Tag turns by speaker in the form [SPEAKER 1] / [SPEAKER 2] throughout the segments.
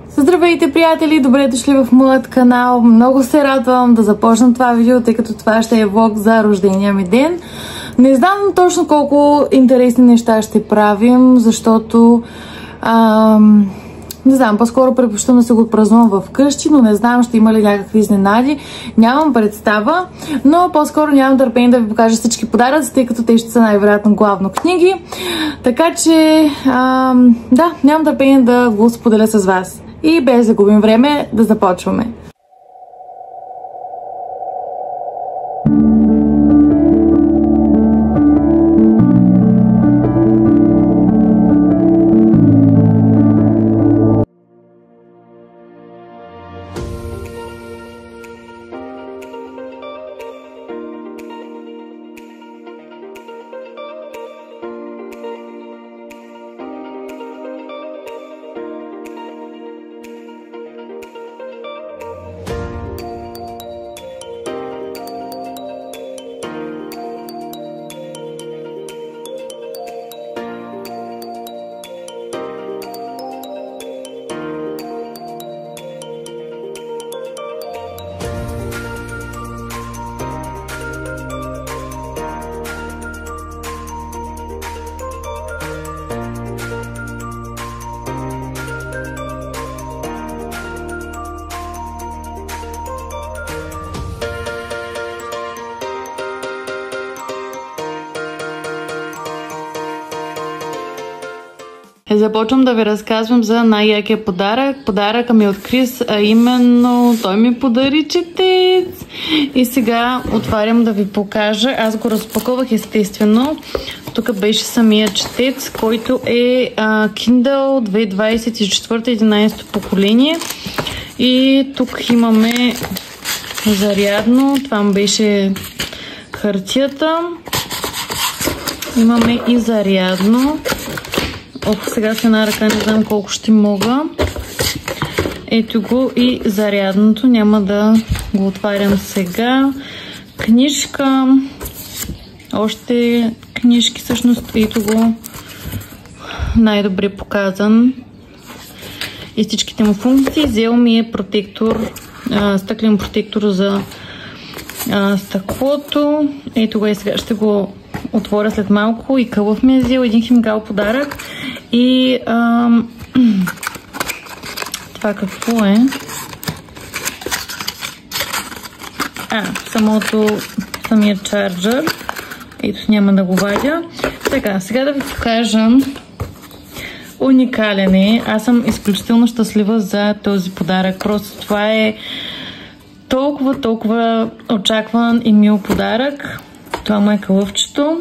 [SPEAKER 1] Здравейте, приятели! Добре дошли в моят канал. Много се радвам да започна това видео, тъй като това ще е влог за рождения ми ден. Не знам точно колко интересни неща ще правим, защото не знам, по-скоро предпочитам да се го празнувам вкъщи, но не знам ще има ли някакви изненади. Нямам представа, но по-скоро нямам търпение да ви покажа всички подаръци, тъй като те ще са най-вероятно главно книги. Така че, да, нямам търпение да го споделя с вас. И без да губим време, да започваме. Започвам да ви разказвам за най-якия подарък. Подаръка ми от Крис, а именно той ми подари четец. И сега отварям да ви покажа. Аз го разпаковах естествено. Тук беше самия четец, който е Kindle 2024 11 поколение. И тук имаме зарядно. Това беше хартията. Имаме и зарядно. Ох, сега с една ръка не знам колко ще мога. Ето го и зарядното. Няма да го отварям сега. Книжка. Още книжки всъщност. Ето го. Най-добре показан. И всичките му функции. Взел ми е протектор. Стъклен протектор за стъклото. Ето го и сега ще го отворя след малко. И Кълъв ми е взел един химикал подарък. И това какво е? Самия чарджър. Ето, няма да го вадя. Така, сега да ви покажа. Уникален е. Аз съм изключително щастлива за този подарък. Просто това е толкова очакван и мил подарък. Това му е кълъвчето.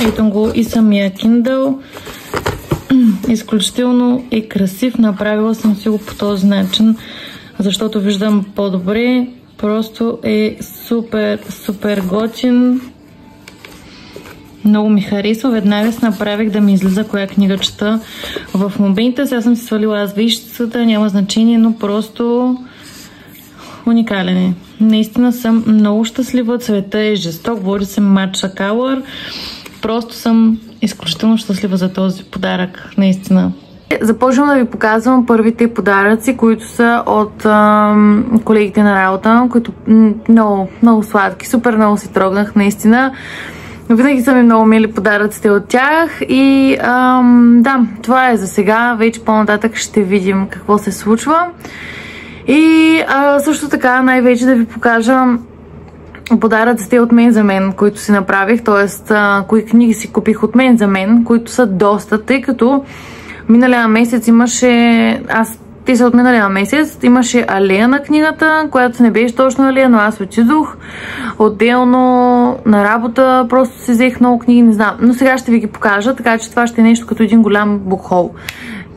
[SPEAKER 1] Ето го и самия Kindle. Изключително е красив. Направила съм си го по този начин, защото виждам по-добре. Просто е супер готин. Много ми харесва. Веднага се направих да ми излиза коя книга чета в момента. Сега съм си свалила аз вещицата, няма значение, но просто уникален е. Наистина съм много щастлива. Цвета е жесток, говори се Matcha Color. Просто съм изключително щастлива за този подарък, наистина. Започвам да ви показвам първите подаръци, които са от колегите на работа, които много сладки, супер много си трогнах, наистина. Винаги са ми много мили подаръците от тях и да, това е за сега. Вече по-нататък ще видим какво се случва. И също така най-вече да ви покажа подаръците от мен за мен, които си направих, т.е. кои книги си купих от мен за мен, които са доста, тъй като миналия месец имаше, те са от миналия месец, имаше алея на книгата, която не беше точно алея, но аз отидох отделно на работа, просто си взех много книги, не знам, но сега ще ви ги покажа, така че това ще е нещо като един голям букхол.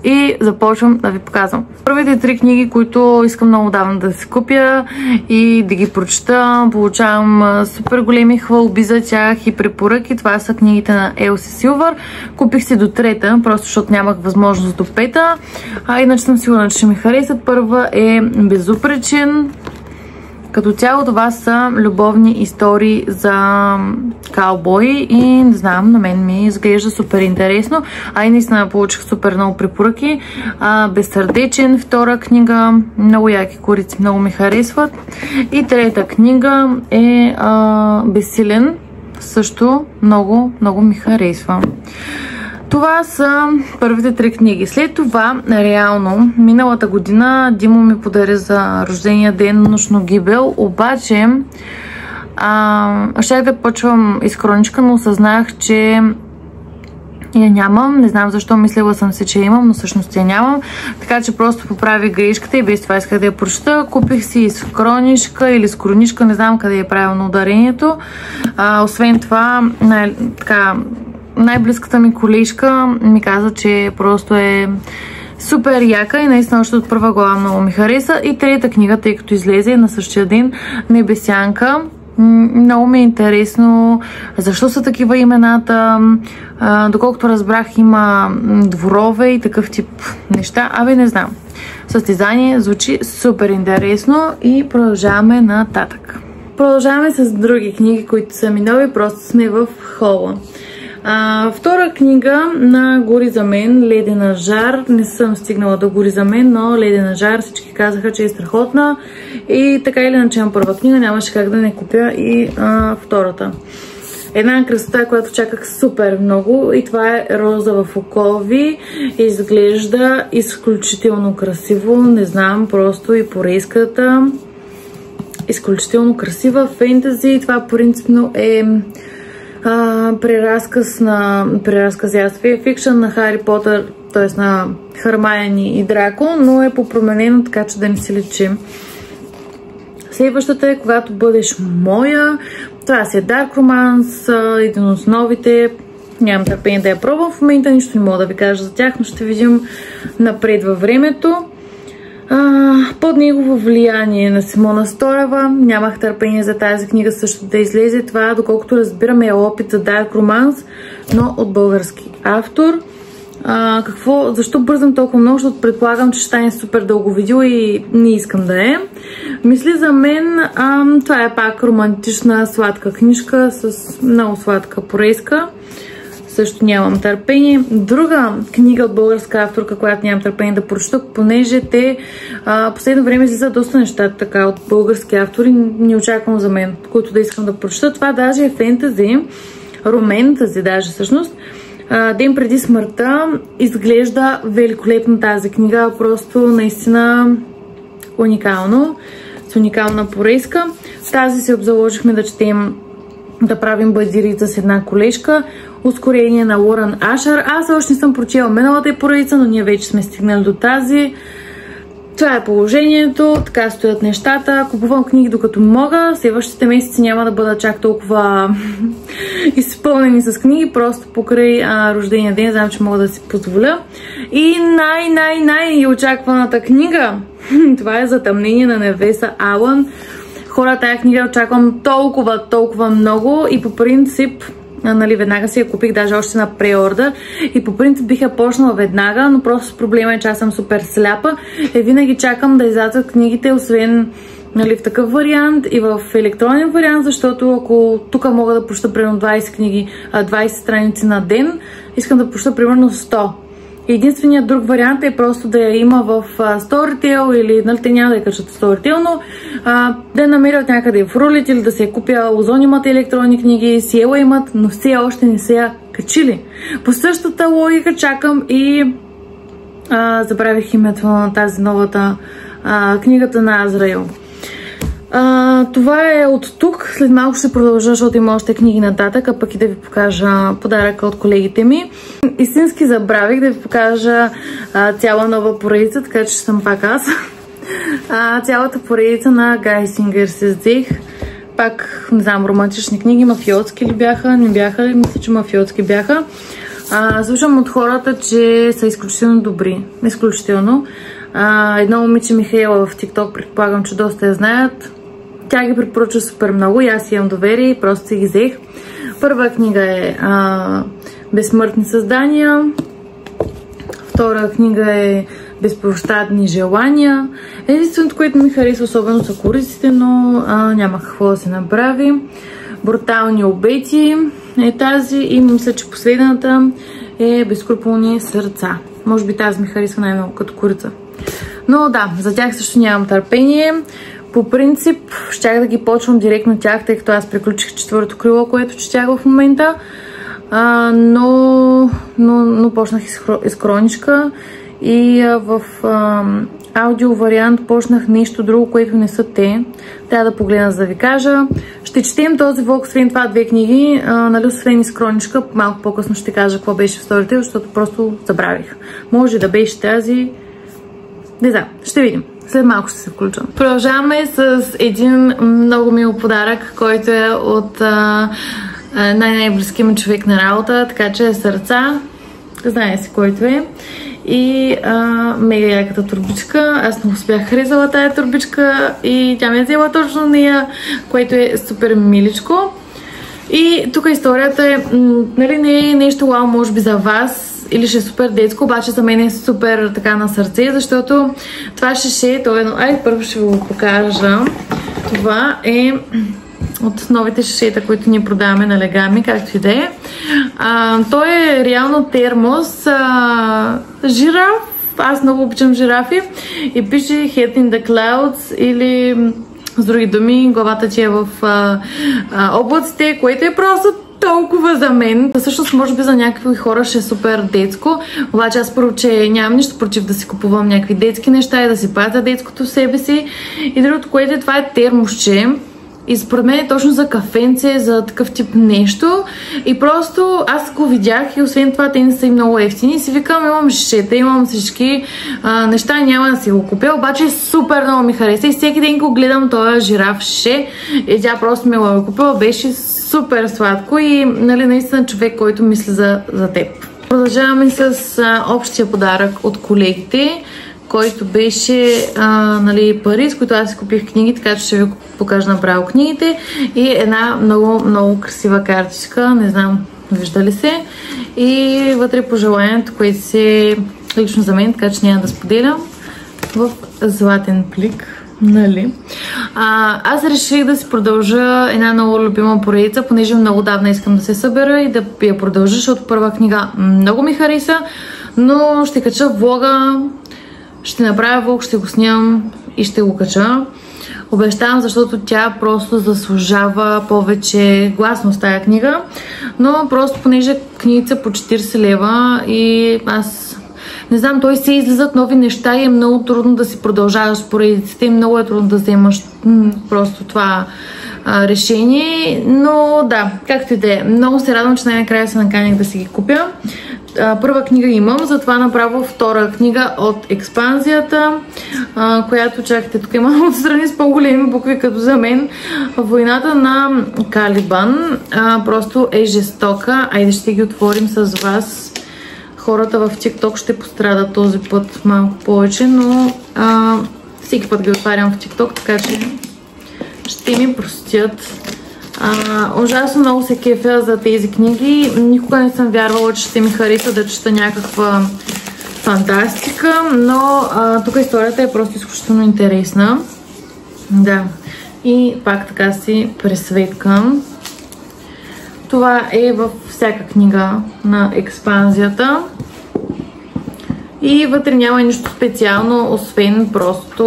[SPEAKER 1] И започвам да ви показвам. Първите 3 книги, които искам много давно да си купя и да ги прочета, получавам супер големи хвалби за тях и препоръки. Това са книгите на Елси Силвър. Купих си до 3-та, просто защото нямах възможност до 5-та. Иначе съм сигурна, че ще ми харесат. Първа е Безупречен, Като цяло това са любовни истории за каубои и не знам, на мен ми изглежда супер интересно. И наистина получих супер много препоръки. Безсърдечен, втора книга, много яки корици, много ми харесват. И трета книга е Безсилен, също много ми харесва. Това са първите 3 книги. След това, реално, миналата година Димо ми подари за рождения ден Нощно гибел, обаче щях да почвам из хроничка, но осъзнах, че я нямам. Не знам защо, мислила съм се, че я имам, но всъщност я нямам. Така че просто поправих грешката и без това исках да я прочета. Купих си из хроничка или с хроничка, не знам къде е правилно ударението. Освен това, най-близката ми колежка ми каза, че просто е супер яка и наистина още от първа глава много ми хареса. И трета книга, тъй като излезе на същия ден, Небесянка. Много ми е интересно защо са такива имената. Доколкото разбрах, има дворове и такъв тип неща. Не знам. Състезание звучи супер интересно и продължаваме нататък. Продължаваме с други книги, които са ми нови, просто сме в хола. Втора книга на Гори за мен, Ледена жар. Не съм стигнала до Гори за мен, но Ледена жар всички казаха, че е страхотна. И така или иначе имам първа книга, нямаше как да не купя и втората. Една красота, която чаках супер много, и това е Роза в окови. Изглежда изключително красиво, не знам, просто и порейската. Изключително красива, фентази. Това принципно е преразказ фикшън на Хари Потър, т.е. на Хърмайони и Драко, но е попроменено така, че да не се личи. Следващата е Когато бъдеш моя. Това си е Dark Romance, един от новите. Нямам търпение да я пробвам. В момента нищо не мога да ви кажа за тях, но ще видим напред във времето. Под негово влияние на Симона Стоева. Нямах търпение за тази книга също да излезе. Това, доколкото разбираме, е опит за Dark Romance, но от български автор. Защо бързам толкова много? Защото предполагам, че ще стане супер дълго видео и не искам да е. Мисли за мен, това е пак романтична сладка книжка с много сладка порейска. Също нямам търпение. Друга книга от българска авторка, която нямам търпение да прочета, понеже те последно време излизат доста неща така от български автори, не очаквам за мен, които да искам да прочета. Това даже е фентази, роментази даже всъщност. Ден преди смъртта. Изглежда великолепно тази книга, просто наистина уникално, с уникална порейска. Тази се обзаложихме да четем, да правим базирица с една колежка. Ускорение на Лоран Ашър. Аз още не съм прочела миналата поредица, но ние вече сме стигнали до тази. Това е положението, така стоят нещата. Купувам книги докато мога. Следващите месеци няма да бъда чак толкова изпълнени с книги, просто покрай рождения ден, знам, че мога да си позволя. И очакваната книга. Това е Затъмнение на Невеса Алън. Хора, тая книга очаквам толкова много и по принцип, веднага си я купих, даже още на преордър, и по принцип бих я почнала веднага, но просто проблема е, че аз съм супер сляпа и винаги чакам да излязат книгите, освен в такъв вариант и в електронен вариант, защото ако тук мога да прочета примерно 20 книги, 20 страници на ден, искам да прочета примерно 100. Единственият друг вариант е просто да я има в Storytel или те няма да я качат в Storytel, но да я намеря от някъде в рулит или да се я купя. Озон имат електронни книги, Сиела имат, но все още не се я качили. По същата логика чакам и забравих името на тази новата книгата на Азраил. Това е от тук. След малко ще продължа, защото има още книги нататък, а пък и да ви покажа подаръка от колегите ми. Истински забравих да ви покажа цяла нова поредица, така че съм пак аз. Цялата поредица на Гай Сингър се взех. Пак, не знам, романтични книги, мафиотски ли бяха, не бяха ли? Мисля, че мафиотски бяха. Слушам от хората, че са изключително добри. Изключително. Едно момиче Михаела в TikTok, предполагам, че доста я знаят. Тя ги препоръчва супер много и аз имам доверие и просто си ги взех. Първа книга е Безсмъртни създания. Втора книга е безпощадни желания. Единственото, което ми хареса особено са кориците, но няма какво да се направи. Брутални обети е тази и мисля, че последната е безскрупулни сърца. Може би тази ми харесва най-много като корица. Но да, за тях също нямам търпение. По принцип, щях да ги почвам директно тях, тъй като аз приключих 4-то крило, което четях в момента. Но почнах из хроничка и в аудио вариант почнах нещо друго, което не са те. Трябва да погледна, за да ви кажа. Ще четем този влог, освен това 2 книги, нали, освен из хроничка. Малко по-късно ще кажа какво беше в сторите, защото просто забравих. Може да беше тази. Не знам, ще видим. След малко ще се включвам. Продължаваме с един много мил подарък, който е от най-близкия ми човек на работа, така че е сърца. Знае си който е. И мега яката турбичка. Аз не успях харесала тая турбичка и тя ме е взела точно нея, което е супер миличко. И тук историята е, нали, не е нещо вау, може би за вас, или ще е супер детско, обаче за мен е супер така на сърце, защото това шише, то е едно... Ай, първо ще ви го покажа. Това е от новите шишета, които ние продаваме на Легами, както и да е. Той е реално термос, жираф. Аз много обичам жирафи. И пише Head in the Clouds или с други думи, главата ти е в облаците, което е просто толкова за мен. Всъщност, може би за някакви хора ще е супер детско, обаче аз първо, че нямам нищо против да си купувам някакви детски неща и да си пазя детското в себе си. И другото, което е, това е термосче. И според мен е точно за кафенце, за такъв тип нещо. И просто аз го видях и освен това те не са и много ефтини. И си викам, имам шишета, имам всички неща, няма да си го купя. Обаче супер много ми хареса и всеки ден го гледам този жираф шише. И тя просто ме го купила, беше супер сладко и нали, наистина човек, който мисли за теб. Продължаваме с общия подарък от колегите, който беше нали, пари, с които аз си купих книги, така че ще ви покажа направо книгите. И една много, много красива картичка, не знам, вижда ли се. И вътре пожеланието, което си лично за мен, така че няма да споделям, в златен плик. Нали? Аз реших да си продължа една много любима поредица, понеже много давна искам да се събера и да я продължа, защото първа книга много ми хареса, но ще кача влога, ще направя влог, ще го снимам и ще го кача. Обещавам, защото тя просто заслужава повече гласност тая книга, но просто понеже книгите са по 40 лева и аз не знам, той се излизат нови неща и е много трудно да си продължаваш поредиците и много е трудно да вземаш просто това решение, но да, както и да е. Много се радвам, че най-накрая се наканих да си ги купя. Първа книга имам, затова направо втора книга от експанзията, която, чакайте, тук има отстрани с по-големи букви като за мен. Войната на Калибан просто е жестока. Айде ще ги отворим с вас. Хората в TikTok ще пострадат този път малко повече, но всеки път ги отварям в TikTok, така че ще ми простят. Ужасно много се кефя за тези книги. Никога не съм вярвала, че ще ми хареса да чета някаква фантастика, но тук историята е просто изключително интересна. Да. И пак така си пресветкам. Това е във всяка книга на експанзията. И вътре няма нищо специално, освен просто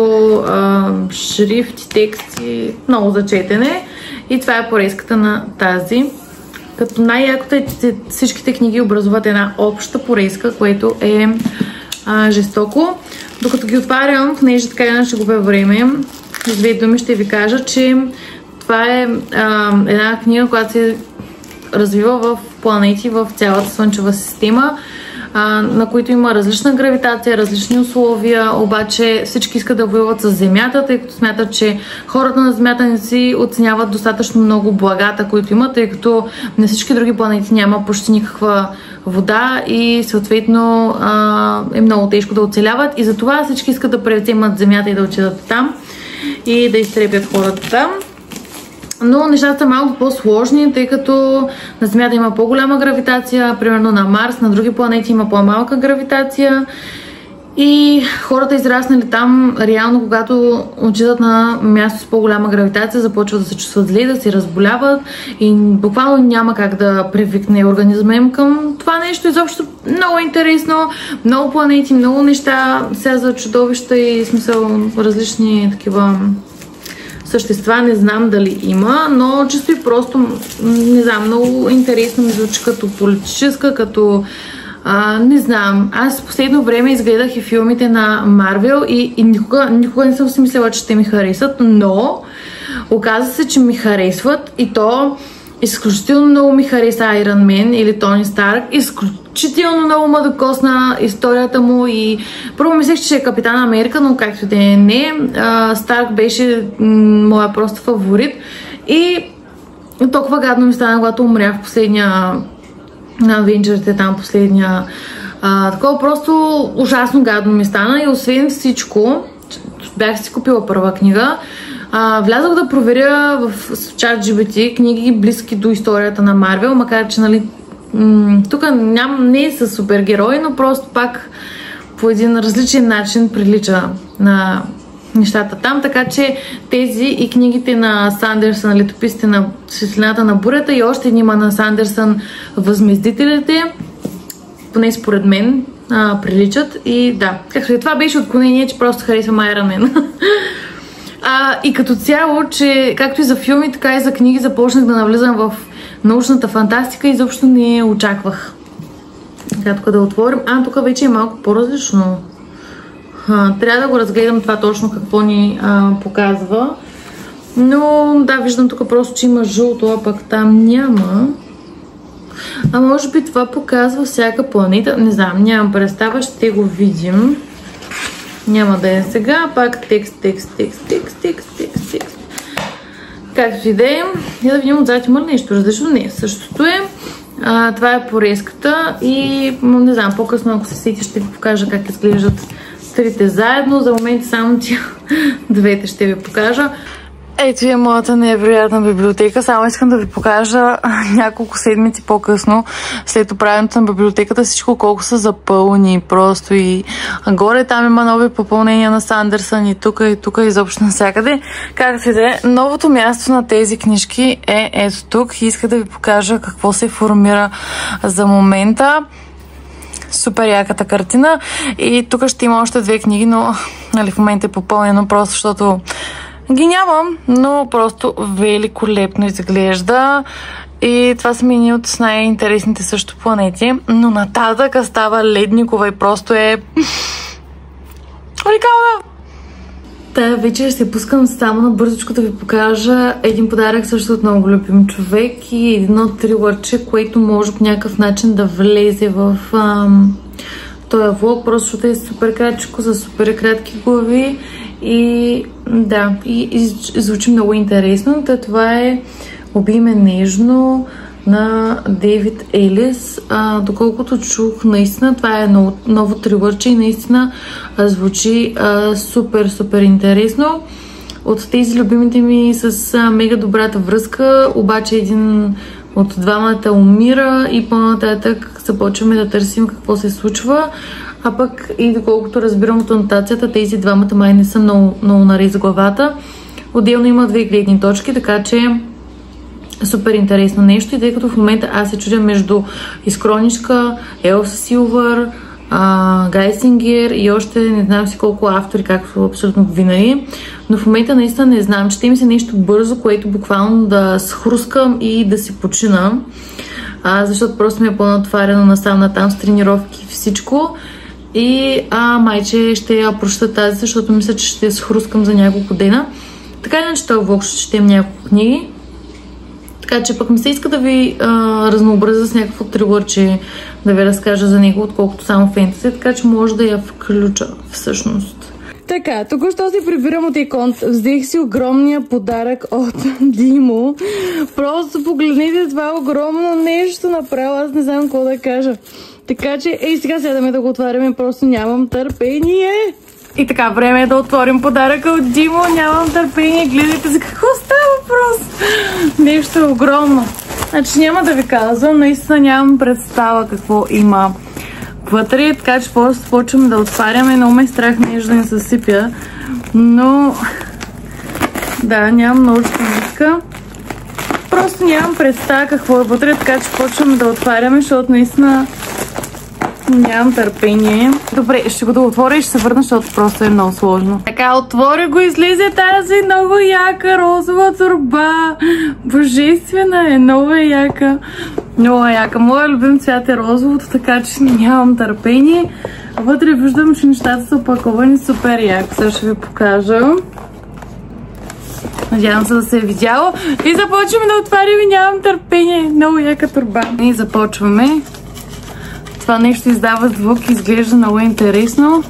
[SPEAKER 1] шрифт, тексти, много за четене. И това е порезката на тази. Като най-якото е, че всичките книги образуват една обща порезка, което е жестоко. Докато ги отварям, понеже така ще губя време, с 2 думи ще ви кажа, че това е една книга, която се развива в планети в цялата Слънчева система, на които има различна гравитация, различни условия, обаче всички искат да воюват с Земята, тъй като смятат, че хората на Земята не си оценяват достатъчно много благата, които имат, тъй като на всички други планети няма почти никаква вода и съответно е много тежко да оцеляват и затова всички искат да превземат Земята и да отидат там и да изтребят хората там. Но нещата са малко по-сложни, тъй като на Земята има по-голяма гравитация, примерно на Марс, на други планети има по-малка гравитация И хората израснали там, реално когато отидат на място с по-голяма гравитация, започват да се чувстват зле, да се разболяват и буквално няма как да привикне организма им към това нещо. Изобщо много интересно, много планети, много неща, сега за чудовища и смисъл различни такива същества, не знам дали има, но чисто и просто, не знам, много интересно ми звучи като политическа, като не знам. Аз в последно време изгледах и филмите на Марвел и никога не съм си мислила, че ще ми харесат, но оказа се, че ми харесват и то изключително много ми хареса Iron Man или Тони Старк. Изключително много ме докосна историята му и първо мислех, че е Капитан Америка, но както да не. Старк беше моя просто фаворит и толкова гадно ми стана, когато умрях в последния на Авенджерите, там последния. Такова просто ужасно гадно ми стана и освен всичко, бях си купила първа книга, влязох да проверя в ChatGPT книги близки до историята на Марвел, макар че нали, тук не е със супергерои, но просто пак по един различен начин прилича на нещата там, така че тези и книгите на Сандърсън, летописите на Светлината на бурята и още еднима на Сандърсън, Възмездителите, поне според мен приличат и да, както и това беше отклонение, че просто харесвам Iron Man. И като цяло, че както и за филми, така и за книги започнах да навлизам в научната фантастика и изобщо не очаквах. Така, тук да отворим. Тук вече е малко по-различно. Трябва да го разгледам това точно какво ни показва. Но да, виждам тук просто, че има жълто, а пък там няма. Може би това показва всяка планета. Не знам, нямам представа, ще го видим. Няма да е сега. Пак текст. Както и да е. Да видим отзад има нещо различно. Не, същото е. Това е порезката и не знам, по-късно ако се сети ще ви покажа как изглеждат трите заедно. За момента само тия двете ще ви покажа. Ето е моята невероятна библиотека. Само искам да ви покажа няколко седмици по-късно, след оправянето на библиотеката, всичко колко са запълни просто и горе там има нови попълнения на Сандърсън и тук, изобщо навсякъде. Както и да е, новото място на тези книжки е ето тук и иска да ви покажа какво се формира за момента. Супер яката картина и тук ще има още две книги, но нали, в момента е попълнено просто защото ги нямам, но просто великолепно изглежда и това са ми едни от най-интересните също планети, но нататък става ледникова и просто е уникална. Тая вечер се пускам само на бързичко да ви покажа един подарък също от много любим човек и едно трилърче, което може по някакъв начин да влезе в този влог, просто защото е супер кратичко, за супер кратки глави и да, и звучи много интересно. Това е "Убий ме нежно" на Дейвид Елис. Доколкото чух, наистина това е ново трилърче и наистина звучи супер интересно. От тези любимите ми с мега добрата връзка, обаче един от двамата умира и по-нататък започваме да търсим какво се случва. А пък и доколкото разбирам от анотацията, тези двамата май не са много наред за главата. Отделно има две гледни точки, така че супер интересно нещо. И тъй като в момента аз се чудя между Изкроничка, Елса Силвър, Гайсингер и още не знам си колко автори, както абсолютно винаги. Но в момента наистина не знам. Чете ми се нещо бързо, което буквално да схрускам и да си почина. Защото просто ми е по-натварено насам-натам с тренировки и всичко. И майче ще я прочета тази, защото мисля, че ще схрускам за няколко дена. Така иначе този влог ще четем няколко книги. Така че пък ми се иска да ви разнообразя с някакво трилърче, да ви разкажа за него, отколкото само фентези, така че може да я включа всъщност. Така, току-що се прибирам от икон. Взех си огромния подарък от Димо. Просто погледнете това огромно нещо направо, аз не знам какво да кажа. Така че, сега седаме да го отваряме, просто нямам търпение. И така, време е да отворим подаръка от Димо. Нямам търпение, гледайте за какво става въпрос. Нещо огромно. Значи няма да ви казвам, наистина нямам представа какво има вътре, така че просто почваме да отваряме. Много ме страх нещо да не съсипя, но да, нямам множество виска. Просто нямам представа какво е вътре, така че почваме да отваряме, защото наистина нямам търпение. Добре, ще го да отворя и ще се върна, защото просто е много сложно. Така, отворя го, излезе тази много яка розова торба. Божествена е, много е яка. Много е яка. Моя любим цвят е розовото, така че нямам търпение. Вътре виждам, че нещата са опаковани супер яко. Сега ще ви покажа. Надявам се да се е видяло. И започваме да отваряме, нямам търпение. Много яка торба. И започваме. Това нещо издава звук, изглежда много интересно.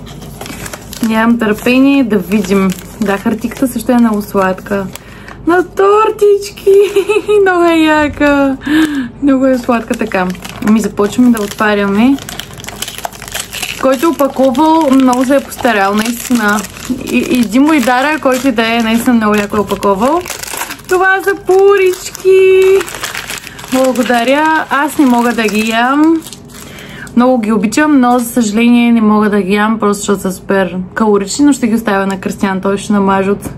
[SPEAKER 1] Нямам търпение да видим. Да, хартиката също е много сладка. На тортички! Много е яка. Много е сладка така. Започваме да отваряме. Който е опаковал, много се е постарял, наистина. И Димо и Дара, който и да е, наистина много яко е опаковал. Това са пурички. Благодаря. Аз не мога да ги ям. Много ги обичам, но за съжаление не мога да ги ям, просто защото са супер калорични, но ще ги оставя на Кристиан, той ще намаже от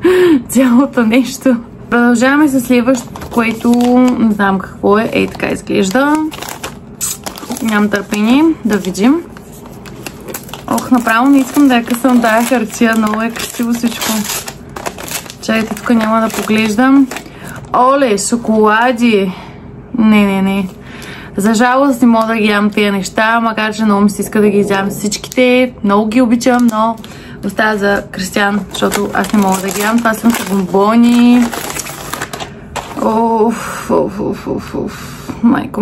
[SPEAKER 1] цялото нещо. Продължаваме с следващото, което не знам какво е. Ей, така изглежда. Нямам търпение да видим. Ох, направо не искам да я късам тая хартия, много е красиво всичко. Чакайте, тук няма да поглеждам. Оле, шоколади! Не. За жалост не мога да ги ям тия неща, макар че много ми се иска да ги изям всичките. Много ги обичам, но оставя за Кристиан, защото аз не мога да ги ям. Това са бомбони. Майко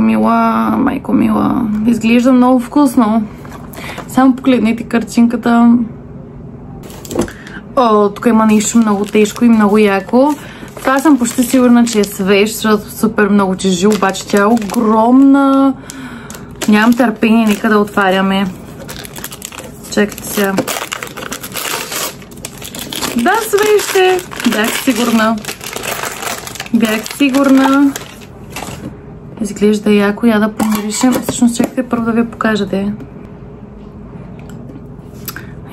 [SPEAKER 1] мила. Изглежда много вкусно. Само погледнете картинката. Тук има нещо много тежко и много яко. Това съм почти сигурна, че е свеж, защото супер много тежи, обаче тя е огромна. Нямам търпение, нека да отваряме. Чакайте сега. Да, свеж е. Бях сигурна. Изглежда яко, я да помиришем. Всъщност, чакайте първо да ви покажа де.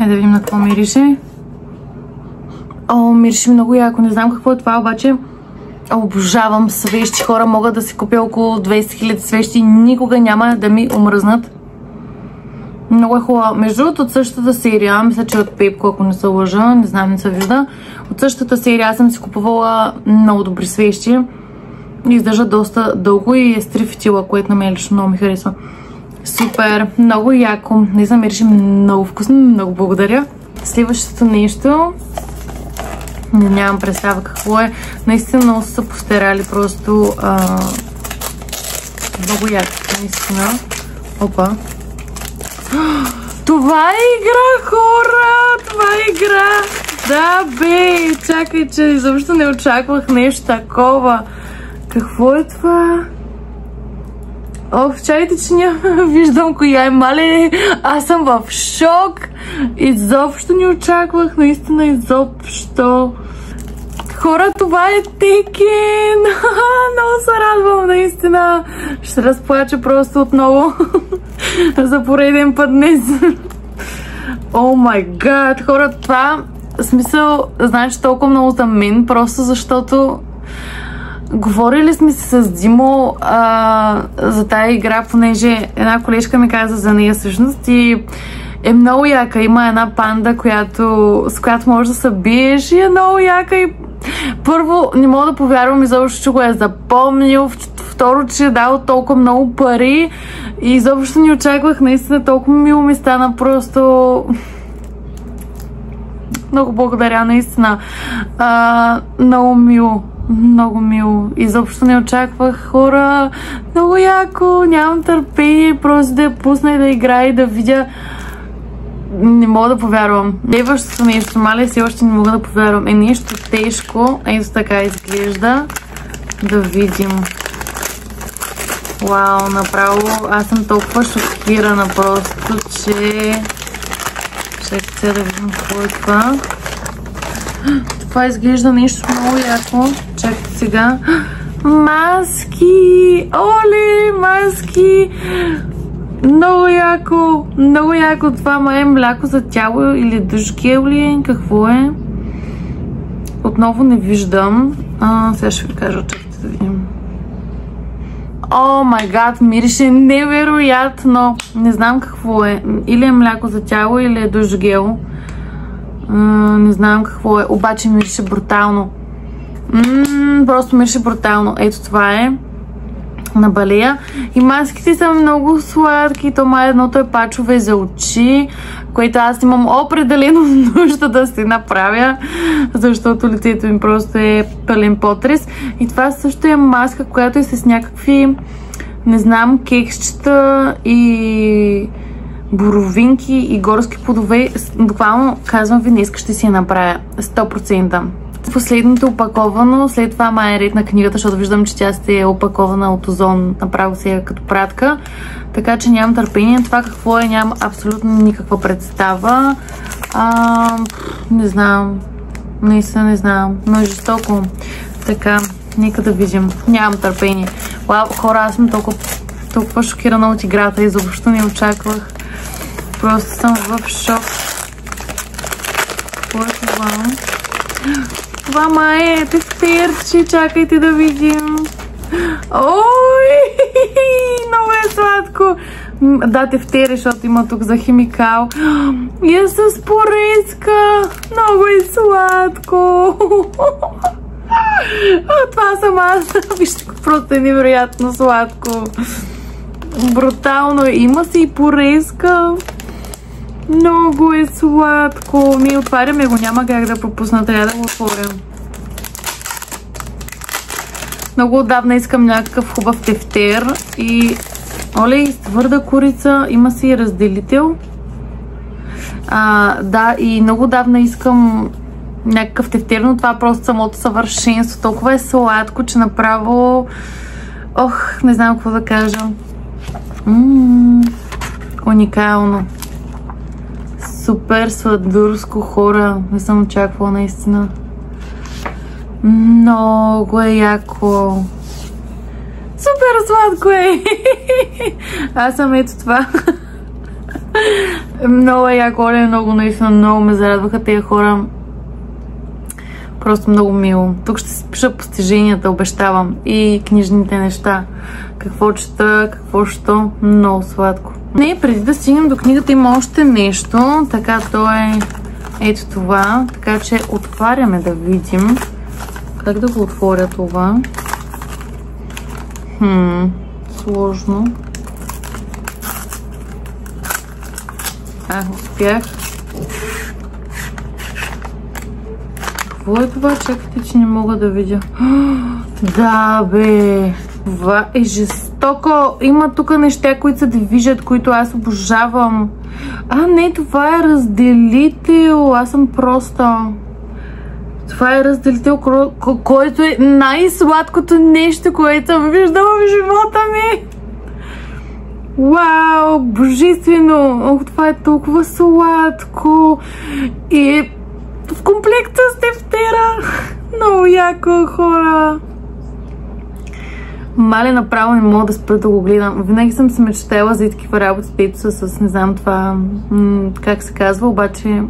[SPEAKER 1] Да видим на какво мирише. Мирише много яко. Не знам какво е това, обаче обожавам свещи. Хора, могат да си купя около 20 000 свещи и никога няма да ми омръзнат. Много е хубава. Между другото, от същата серия, мисля, че от Пепко, ако не се лъжа, не знам, не се вижда. От същата серия аз съм си купувала много добри свещи. Издържа доста дълго и е стрифитила, което на мен лично много ми харесва. Супер, много яко. Не знам, мирише много вкусно, много благодаря. Следващото нещо, нямам представа какво е. Наистина много са постарали, просто много яко, наистина. Опа. Това е игра, хора! Това е игра! Да, бе! Чакай, че изобщо не очаквах нещо такова. Какво е това? Чайте, че няма виждам коя е, мале. Аз съм в шок. Изобщо не очаквах, наистина изобщо. Хора, това е Текен. Много се радвам, наистина. Ще разплача просто отново. За пореден път днес. О май гад, хора, това смисъл, значи толкова много за мен, просто защото говорили сме се с Димо за тая игра, понеже една колежка ми каза за нея всъщност и е много яка. Има една панда, с която можеш да се биеш и е много яка и първо не мога да повярвам изобщо, че го е запомнил, второ, че е дал толкова много пари и изобщо не очаквах, наистина толкова мило ми стана, просто много благодаря, наистина. Много мило. Много мило. Изобщо не очаквах, хора. Много яко. Нямам търпение. Просто да я пусна и да играя и да видя. Не мога да повярвам. Следващото нещо, мале, все още не мога да повярвам. Е нещо тежко. Ето така изглежда. Да видим. Вау, направо. Аз съм толкова шокирана просто, че... Чакайте да видим какво е това. Това изглежда нещо много яко. Чакайте сега. Маски! Оле, маски! Много яко! Много яко! Това май е мляко за тяло или душ гел ли е? Какво е? Отново не виждам. Сега ще ви кажа, чакайте да видим. О май гад, мирише невероятно! Не знам какво е. Или е мляко за тяло, или е душ гел. Не знам какво е. Обаче мирише брутално. Просто мирише брутално. Ето това е. На балея. И маските са много сладки. Това едното е пачове за очи, което аз имам определено нужда да си направя, защото лицето ми просто е пълен потрес. И това също е маска, която е с някакви, не знам, кексчета и боровинки и горски плодове. Буквално казвам ви, днес ще си я направя 100%. Последното опаковано, след това май е ред на книгата, защото виждам, че тя сте е опакована от Озон, направо си е като пратка. Така че нямам търпение. Това какво е, нямам абсолютно никаква представа. Не знам. Наистина не знам. Но е жестоко. Така, нека да видим. Нямам търпение. Вау, хора, аз съм толкова шокирана от играта. Изобщо не очаквах. Просто съм в шок. Какво е това? Това май е тефтерче, чакайте да видим. Ой, много е сладко. Да, тефтер, защото има тук за химикал. И е с порезка. Много е сладко. Това съм аз. Вижте, просто е невероятно сладко. Брутално. Има си и порезка. Много е сладко. Ние отваряме го, няма как да пропусна, трябва да го отворя. Много отдавна искам някакъв хубав тефтер и оле, твърда курица, има си и разделител. Да, и много отдавна искам някакъв тефтер, но това просто самото съвършенство. Толкова е сладко, че направо... Ох, не знам какво да кажа. Уникално. Супер сладурско, хора. Не съм очаквала наистина. Много е яко. Супер сладко е. Аз съм ето това. Много е яко, много наистина, много ме зарадваха тези хора. Просто много мило. Тук ще си пиша постиженията, обещавам. И книжните неща. Какво чета, какво що. Много сладко. Не, преди да стигнем до книгата има още нещо. Така, то е ето това. Така че отваряме да видим. Как да го отворя това? Сложно. Успях. Какво е това? Чакайте, че не мога да видя. Да, бе! Това е жестоко. Има тук неща, които се движат, които аз обожавам. Не, това е разделител. Аз съм проста. Това е разделител, който е най-сладкото нещо, което съм виждала в живота ми. Вау, божествено! Ох, това е толкова сладко. И в комплекта с тефтера. Много яко, хора. Мале, направо не мога да спра да го гледам. Винаги съм се мечтала за такива работи, дето са с, не знам това, как се казва, обаче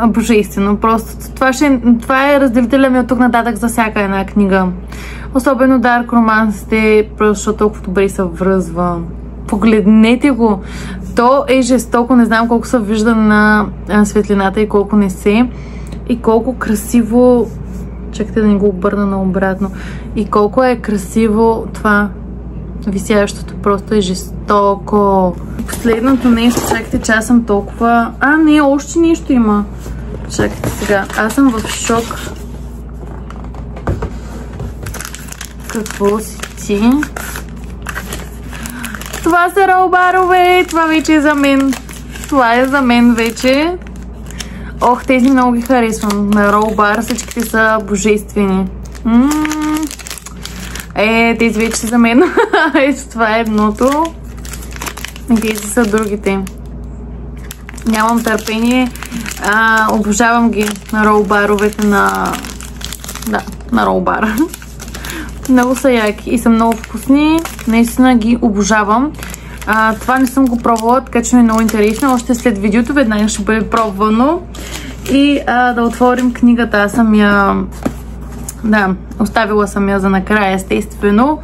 [SPEAKER 1] божествено. Просто това е разделителя ми от тук нататък за всяка една книга. Особено Dark Romance, просто защото толкова добре се връзва. Погледнете го. То е жестоко, не знам колко се вижда на светлината и колко не се. И колко красиво... Чакайте да не го обърна наобратно. И колко е красиво това висящото. Просто е жестоко. Последното нещо, чакайте, че аз съм толкова... Не, още нещо има. Чакайте сега. Аз съм в шок. Какво си ти? Това са ролбарове. Това вече е за мен. Това е за мен вече. Ох, тези много ги харесвам. На ролбар всичките са божествени. Тези вече са за мен. Ето това е едното. И тези са другите. Нямам търпение. Обожавам ги на ролбаровете на... Да, на ролбар. Много са яки и са много вкусни. Наистина ги обожавам. Това не съм го пробвала, така че ми е много интересно. Още след видеото веднага ще бъде пробвано. И да отворим книгата. Аз съм я... Да, оставила съм я за накрая, естествено.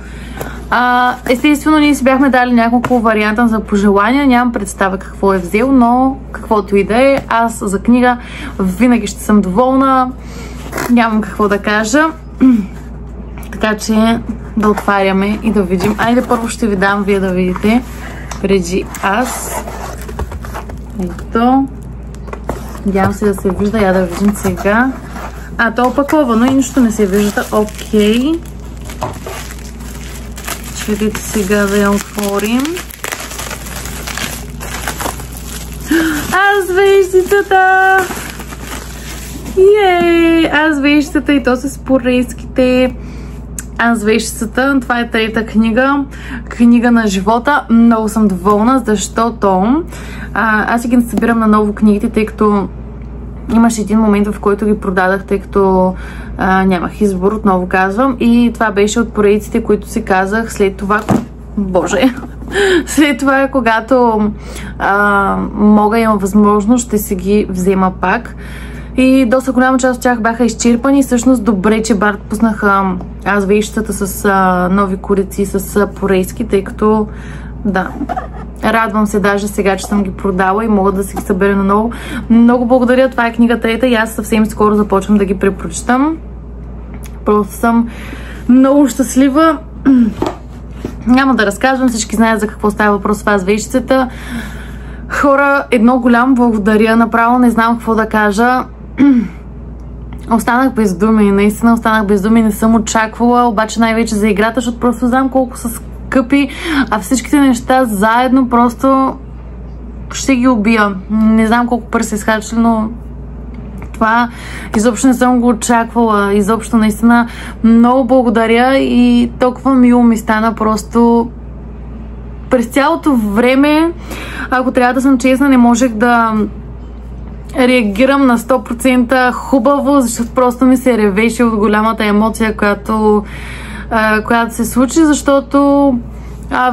[SPEAKER 1] Естествено, ние си бяхме дали няколко варианта за пожелания. Нямам представа какво е взел, но каквото и да е, аз за книга винаги ще съм доволна. Нямам какво да кажа. Така че да отваряме и да видим. Айде първо ще ви дам вие да видите преди аз. Ето. Надявам се да се вижда. Я да видим сега. То е опаковано и нищо не се вижда. Окей. Чакайте сега да я отворим. Аз вещицата! Ей! Аз вещицата и то с порейските. Аз вещицата. Това е трета книга. Книга на живота. Много съм доволна, защото аз си ги събирам на ново книгите, тъй като имаше един момент, в който ги продадах, тъй като нямах избор, отново казвам. И това беше от поредиците, които си казах след това... Боже! След това, когато мога, имам възможност, ще си ги взема пак. И доста голяма част от тях бяха изчерпани. Всъщност добре, че Барт пуснаха аз вещицата с нови корици, с порейски, тъй като да, радвам се даже сега, че съм ги продала и мога да си ги събера наново. Много благодаря, това е книга трета и аз съвсем скоро започвам да ги препрочитам. Просто съм много щастлива. Няма да разказвам, всички знаят за какво става въпрос с аз вещицата. Хора, едно голямо благодаря, направо не знам какво да кажа. Останах без думи, наистина останах без думи, не съм очаквала, обаче най-вече за играта, защото просто знам колко са скъпи, а всичките неща заедно просто ще ги убия. Не знам колко пари са изхарчили, но това изобщо не съм го очаквала. Изобщо наистина много благодаря и толкова мило ми стана просто. През цялото време, ако трябва да съм честна, не можех да реагирам на 100% хубаво, защото просто ми се ревеше от голямата емоция, която се случи, защото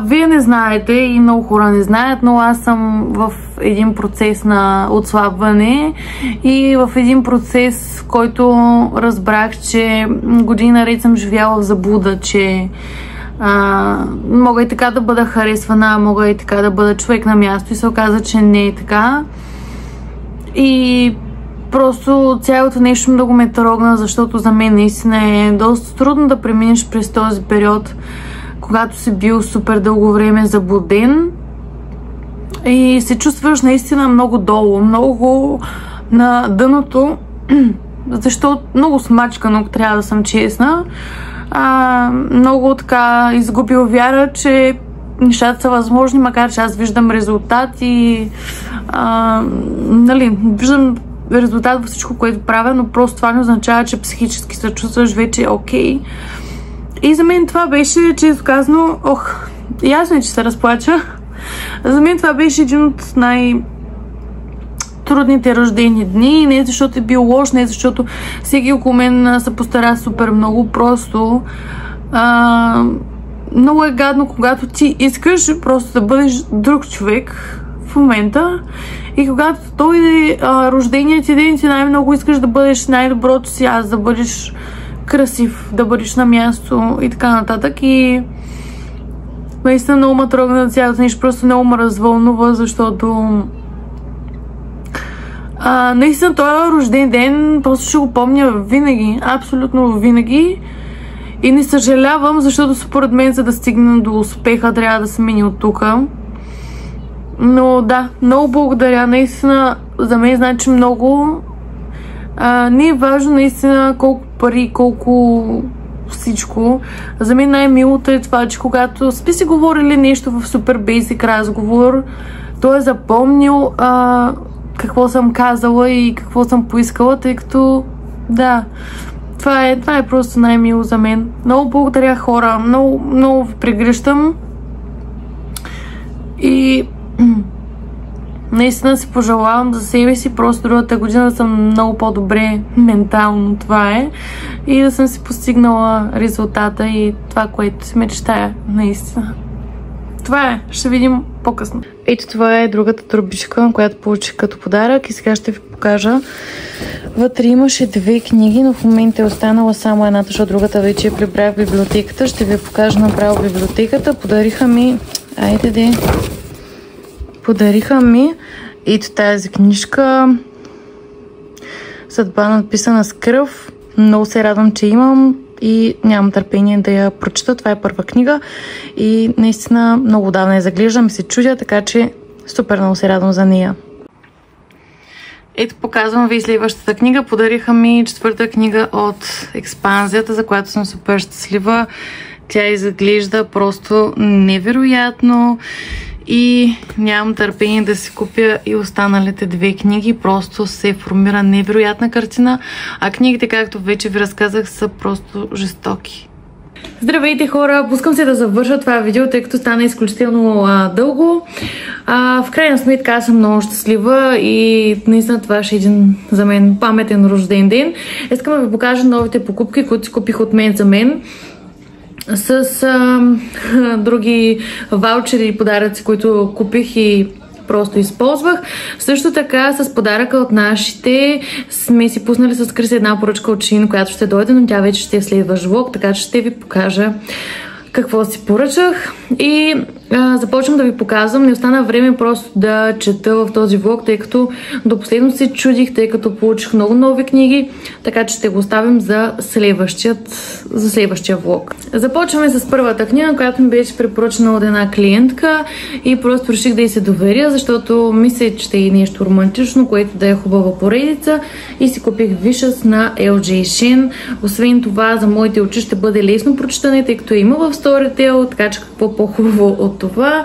[SPEAKER 1] вие не знаете и много хора не знаят, но аз съм в един процес на отслабване и в един процес, в който разбрах, че години наред съм живяла в заблуда, че мога и така да бъда харесвана, мога и така да бъда човек на място и се оказа, че не е така. И просто цялото нещо много ме трогна, защото за мен наистина е доста трудно да преминеш през този период, когато си бил супер дълго време заблуден и се чувстваш наистина много долу, много на дъното, защото много смачкано, трябва да съм честна. Много така изгубил вяра, че нещата са възможни, макар че аз виждам резултат и виждам резултат във всичко, което правя, но просто това не означава, че психически се чувстваш вече окей. И за мен това беше, често казано, ясно е, че се разплача. За мен това беше един от трудните рождени дни, не защото е бил лош, не защото всеки около мен се постара супер много, просто много е гадно, когато ти искаш просто да бъдеш друг човек в момента и когато дойде рожденият ти ден, ти най-много искаш да бъдеш най-доброто си аз, да бъдеш красив, да бъдеш на място и така нататък. И наистина много ме трогна на цялото нещо, просто много ме развълнува, защото наистина този рожден ден просто ще го помня винаги, абсолютно винаги. И не съжалявам, защото според мен, за да стигна до успеха, трябва да се мини от тук. Но да, много благодаря, наистина за мен значи много. Не е важно наистина колко пари, колко всичко. За мен най-милото е това, че когато сме си говорили нещо в супер бейсик разговор, той е запомнил какво съм казала и какво съм поискала, тъй като да, това е просто най-мило за мен. Много благодаря, хора, много ви прегръщам и наистина си пожелавам за себе си просто другата година да съм много по-добре ментално, това е, и да съм си постигнала резултата и това, което си мечтая наистина. Това е, ще видим по-късно. Ето това е другата турбичка, която получих като подарък и сега ще ви покажа. Вътре имаше 2 книги, но в момента е останала само едната, защото другата вече я прибрах в библиотеката. Ще ви покажа направо библиотеката. Подариха ми... Подариха ми ето тази книжка. Съдба надписана с кръв. Много се радвам, че имам и нямам търпение да я прочета. Това е първа книга и наистина много отдавна я заглеждам и се чудя, така че супер много се радвам за нея. Ето показвам ви следващата книга. Подариха ми 4-та книга от експанзията, за която съм супер щастлива. Тя изглежда просто невероятно и нямам търпение да си купя и останалите 2 книги. Просто се формира невероятна картина, а книгите, както вече ви разказах, са просто жестоки. Здравейте хора! Пускам се да завърша това видео, тъй като стана изключително дълго. В крайна сметка аз съм много щастлива и наистина това ще е един за мен паметен рожден ден. Искам да ви покажа новите покупки, които си купих от мен за мен, с други ваучери и подаръци, които купих и просто използвах. Също така с подаръка от нашите сме си пуснали с Крис една поръчка от Shein, която ще дойде, но тя вече ще е в следващ влог, така че ще ви покажа какво си поръчах и започвам да ви показвам. Не остана време просто да чета в този влог, тъй като до последно се чудих, тъй като получих много нови книги, така че ще го оставим за следващия влог. Започваме с първата книга, която ми беше препоръчена от една клиентка и просто реших да й се доверя, защото мисля, че ще е нещо романтично, което да е хубава поредица и си купих Vicious на LJ Shein. Освен това, за моите очи ще бъде лесно прочитане, тъй като има в Storytel, така че какво по-хубаво от това.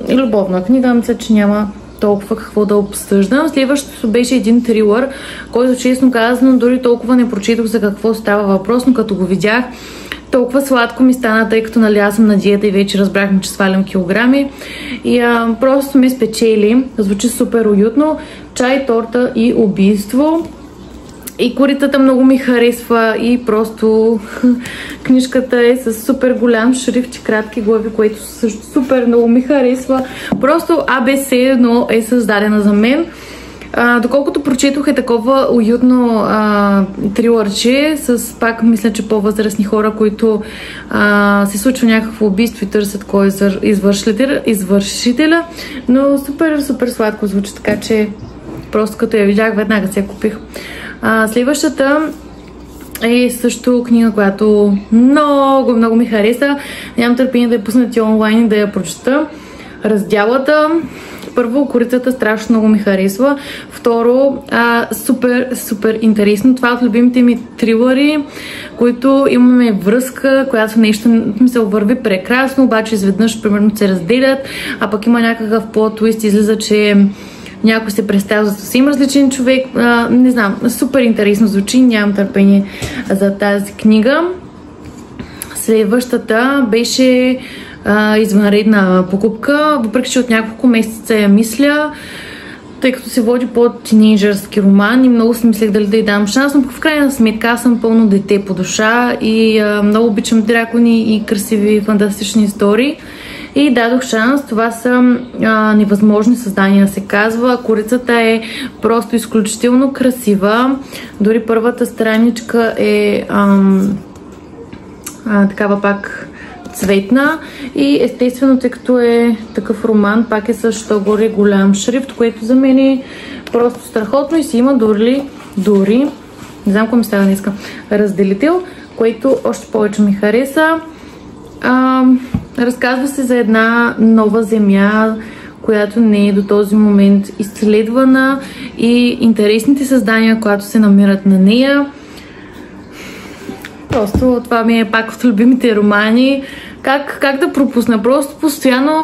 [SPEAKER 1] Любовна книга, мисля, че няма толкова какво да обсъждам. Следващото беше един трилър, който честно казано дори толкова не прочитах за какво става въпрос, но като го видях, толкова сладко ми стана, тъй като нали аз съм на диета и вече разбрахме, че свалям килограми. И просто ме спечели. Звучи супер уютно. Чай, торта и убийство. И корицата много ми харесва и просто книжката е с супер голям шрифт и кратки глави, което също супер много ми харесва. Просто ABC, но е създадена за мен. Доколкото прочетох е такова уютно трилърче с пак мисля, че по-възрастни хора, които се случва някакво убийство и търсят кой е извършителя, но супер сладко звучи, така че просто като я видях веднага се я купих. Следващата е също книга, която много ми хареса. Нямам търпение да я пуснати онлайн и да я прочета. Разделата. Първо, корицата страшно много ми харесва. Второ, супер интересно. Това е от любимите ми трилъри, които имаме връзка, която нещо се върви прекрасно, обаче изведнъж примерно се разделят, а пък има някакъв плот-твист, излиза, че някой се представя за съвсем различен човек. Не знам, супер интересно звучи, нямам търпение за тази книга. Следващата беше извънредна покупка, въпреки че от няколко месеца я мисля, тъй като се води под тинейджърски роман и много си мислех дали да й дам шанс, но в крайна сметка аз съм пълно дете по душа и много обичам дракони и красиви фантастични истории. И дадох шанс. Това са невъзможни създания, се казва. Корицата е просто изключително красива. Дори първата страничка е такава пак цветна и естествено, тъй като е такъв роман, пак е също горе голям шрифт, което за мен е просто страхотно и си има дори не знам какво ми става днеска, разделител, което още повече ми хареса. Разказва се за една нова земя, която не е до този момент изследвана и интересните създания, които се намират на нея. Просто това ми е пак от любимите романи. Как да пропусна? Просто постоянно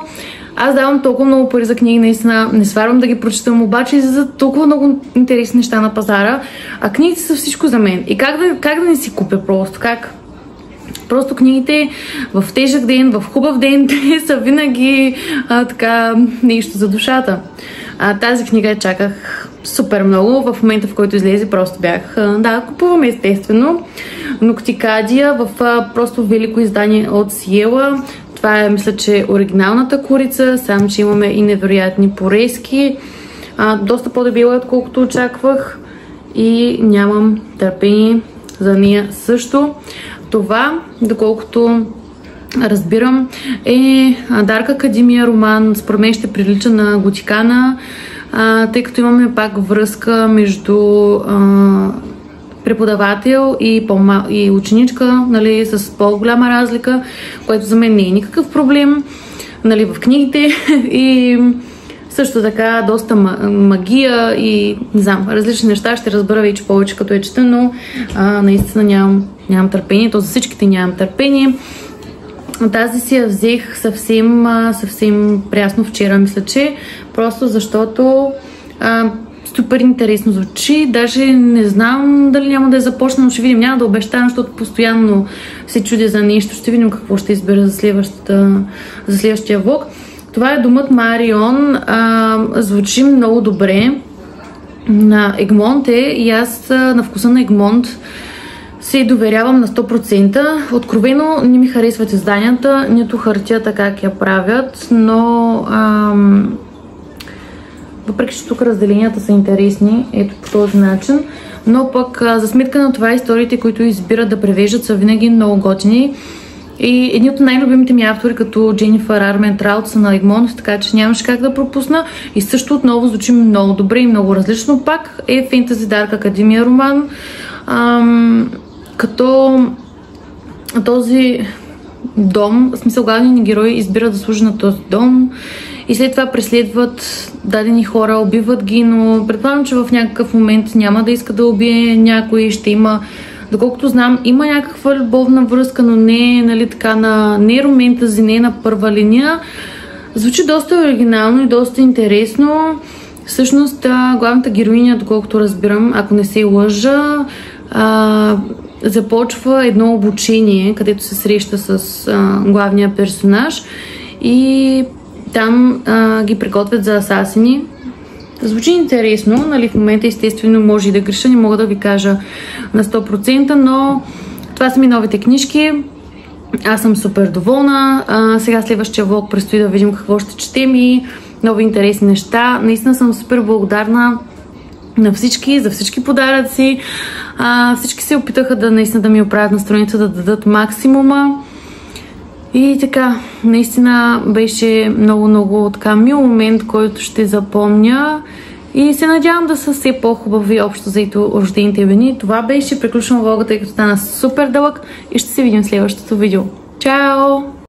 [SPEAKER 1] аз давам толкова много пари за книги, наистина не сварвам да ги прочитам, обаче за толкова много интересни неща на пазара, а книгите са всичко за мен. И как да не си купя просто? Просто книгите в тежък ден, в хубав ден, те са винаги така нещо за душата. Тази книга я чаках супер много. В момента, в който излезе, просто бях купуваме естествено. Ноктикадия в просто велико издание от Сиела. Това е, мисля, че оригиналната корица, само че имаме и невероятни порезки. Доста по-дебела е, отколкото очаквах и нямам търпение за нея също. Това, доколкото разбирам, е Dark Academia роман. Според мен ще прилича на Готикана, тъй като имаме пак връзка между преподавател и ученичка, нали, с по-голяма разлика, което за мен не е никакъв проблем, нали, в книгите. И също така доста магия и не знам, различни неща ще разбера вече повече като я чета, но наистина нямам търпение. То за всичките нямам търпение. Тази си я взех съвсем прясно вчера, мисля, че просто защото супер интересно звучи. Даже не знам дали няма да я започна, но ще видим. Няма да обещавам, защото постоянно се чудя за нещо. Ще видим какво ще избера за следващия влог. Това е Домът Марион. Звучи много добре. На Егмонт е и аз на вкуса на Егмонт се доверявам на 100%. Откровено не ми харесват изданията, нито хартията как я правят, но въпреки че тук разделенията са интересни, ето по този начин, но пък за сметка на това историите, които избират да превеждат, са винаги много готини. И едни от най-любимите ми автори, като Дженифър Арментраут, са на Егмонт, така че нямаше как да пропусна. И също отново звучи много добре и много различно. Пак е Fantasy Dark Academia роман. Като този дом, в смисъл главният герой избира да служи на този дом и след това преследват дадени хора, убиват ги, но предполагам, че в някакъв момент няма да иска да убие някой, ще има, доколкото знам, има някаква любовна връзка, но не, нали, така, не романтази, не на първа линия. Звучи доста оригинално и доста интересно. Всъщност, главната героиня, доколкото разбирам, ако не се лъжа, започва едно обучение, където се среща с главния персонаж и там ги приготвят за асасини. Звучи интересно, нали, в момента естествено може и да греша, не мога да ви кажа на 100%, но това са ми новите книжки. Аз съм супер доволна. Сега следващия влог предстои да видим какво ще четем и нови интересни неща. Наистина съм супер благодарна на всички, за всички подаръци. Всички се опитаха да ми оправят настроението, да дадат максимума. И така, наистина беше много така мил момент, който ще запомня. И се надявам да са все по-хубави общо заето рождените дни. Това беше, приключвам влога, тъй като стана супер дълъг и ще се видим в следващото видео. Чао!